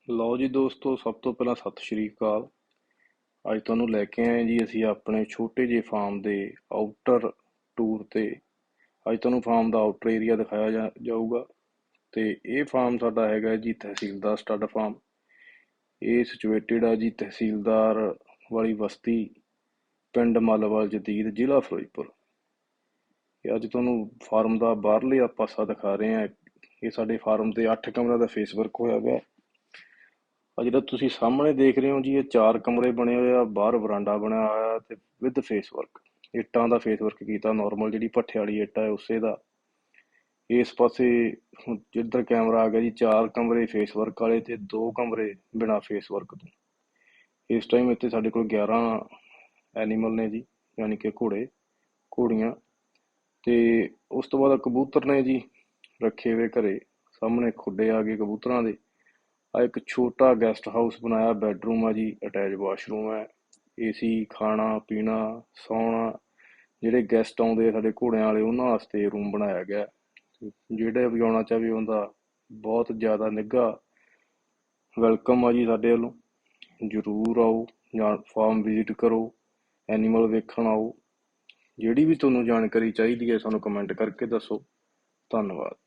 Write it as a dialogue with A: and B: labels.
A: ਲਓ ਜੀ ਦੋਸਤੋ, ਸਭ ਤੋਂ ਪਹਿਲਾਂ ਸਤਿ ਸ਼੍ਰੀ ਅਕਾਲ। ਅੱਜ ਤੁਹਾਨੂੰ ਲੈ ਕੇ ਆਏ ਜੀ ਅਸੀਂ ਆਪਣੇ ਛੋਟੇ ਜਿਹੇ ਫਾਰਮ ਦੇ ਆਊਟਰ ਟੂਰ ਤੇ। ਅੱਜ ਤੁਹਾਨੂੰ ਫਾਰਮ ਦਾ ਆਊਟਰ ਏਰੀਆ ਦਿਖਾਇਆ ਜਾਊਗਾ। ਤੇ ਇਹ ਫਾਰਮ ਸਾਡਾ ਹੈਗਾ ਜੀ ਤਹਿਸੀਲਦਾਰ ਸਟੱਡ ਫਾਰਮ। ਇਹ ਸਿਚੁਏਟਿਡ ਆ ਜੀ ਤਹਿਸੀਲਦਾਰ ਵਾਲੀ ਬਸਤੀ, ਪਿੰਡ ਮੱਲਵਾਲ ਜਦੀਦ, ਜ਼ਿਲ੍ਹਾ ਫਿਰੋਜ਼ਪੁਰ। ਇਹ ਅੱਜ ਤੁਹਾਨੂੰ ਫਾਰਮ ਦਾ ਬਾਹਰਲੇ ਪਾਸਾ ਦਿਖਾ ਰਹੇ ਹਾਂ। ਇਹ ਸਾਡੇ ਫਾਰਮ ਤੇ 8 ਕਮਰਿਆਂ ਦਾ ਫੇਸ ਵਰਕ ਹੋਇਆ ਗਿਆ। ਆ ਜਿਹੜਾ ਤੁਸੀਂ ਸਾਹਮਣੇ ਦੇਖ ਰਹੇ ਹੋ ਜੀ, ਇਹ 4 ਕਮਰੇ ਬਣੇ ਹੋਏ ਆ, ਬਾਹਰ ਵਰਾਂਡਾ ਬਣਿਆ ਹੋਇਆ ਤੇ ਵਿਦ ਫੇਸ ਵਰਕ। ਇੱਟਾਂ ਦਾ ਫੇਸ ਵਰਕ ਕੀਤਾ, ਨਾਰਮਲ ਜਿਹੜੀ ਭੱਠੇ ਵਾਲੀ ਇੱਟ ਹੈ ਉਸੇ ਦਾ। ਇਸ ਪਾਸੇ ਜਿੱਧਰ ਕੈਮਰਾ ਆ ਗਿਆ ਜੀ, 4 ਕਮਰੇ ਫੇਸ ਵਰਕ ਵਾਲੇ ਤੇ 2 ਕਮਰੇ ਬਿਨਾਂ ਫੇਸ ਵਰਕ ਤੋਂ। ਇਸ ਟਾਈਮ ਇੱਥੇ ਸਾਡੇ ਕੋਲ 11 ਐਨੀਮਲ ਨੇ ਜੀ, ਯਾਨੀ ਕਿ ਘੋੜੇ ਘੋੜੀਆਂ। ਤੇ ਉਸ ਤੋਂ ਬਾਅਦ ਕਬੂਤਰ ਨੇ ਜੀ ਰੱਖੇ ਹੋਏ ਘਰੇ। ਸਾਹਮਣੇ ਖੁੱਡੇ ਆ ਗਏ ਕਬੂਤਰਾਂ ਦੇ। ਆ ਇੱਕ ਛੋਟਾ ਗੈਸਟ ਹਾਊਸ ਬਣਾਇਆ, ਬੈਡਰੂਮ ਆ ਜੀ, ਅਟੈਚ ਵਾਸ਼ਰੂਮ ਹੈ, ਏਸੀ, ਖਾਣਾ ਪੀਣਾ, ਸੌਣਾ। ਜਿਹੜੇ ਗੈਸਟ ਆਉਂਦੇ ਆ ਸਾਡੇ ਘੋੜਿਆਂ ਵਾਲੇ, ਉਹਨਾਂ ਵਾਸਤੇ ਰੂਮ ਬਣਾਇਆ ਗਿਆ। ਜਿਹੜੇ ਵੀ ਆਉਣਾ ਚਾਹਵੇ ਉਹਦਾ ਬਹੁਤ ਜ਼ਿਆਦਾ ਨਿੱਘਾ ਵੈਲਕਮ ਆ ਜੀ ਸਾਡੇ ਵੱਲੋਂ। ਜ਼ਰੂਰ ਆਓ ਜਾਂ ਫਾਰਮ ਵਿਜ਼ਿਟ ਕਰੋ, ਐਨੀਮਲ ਵੇਖਣ ਆਓ। ਜਿਹੜੀ ਵੀ ਤੁਹਾਨੂੰ ਜਾਣਕਾਰੀ ਚਾਹੀਦੀ ਹੈ ਸਾਨੂੰ ਕਮੈਂਟ ਕਰਕੇ ਦੱਸੋ। ਧੰਨਵਾਦ।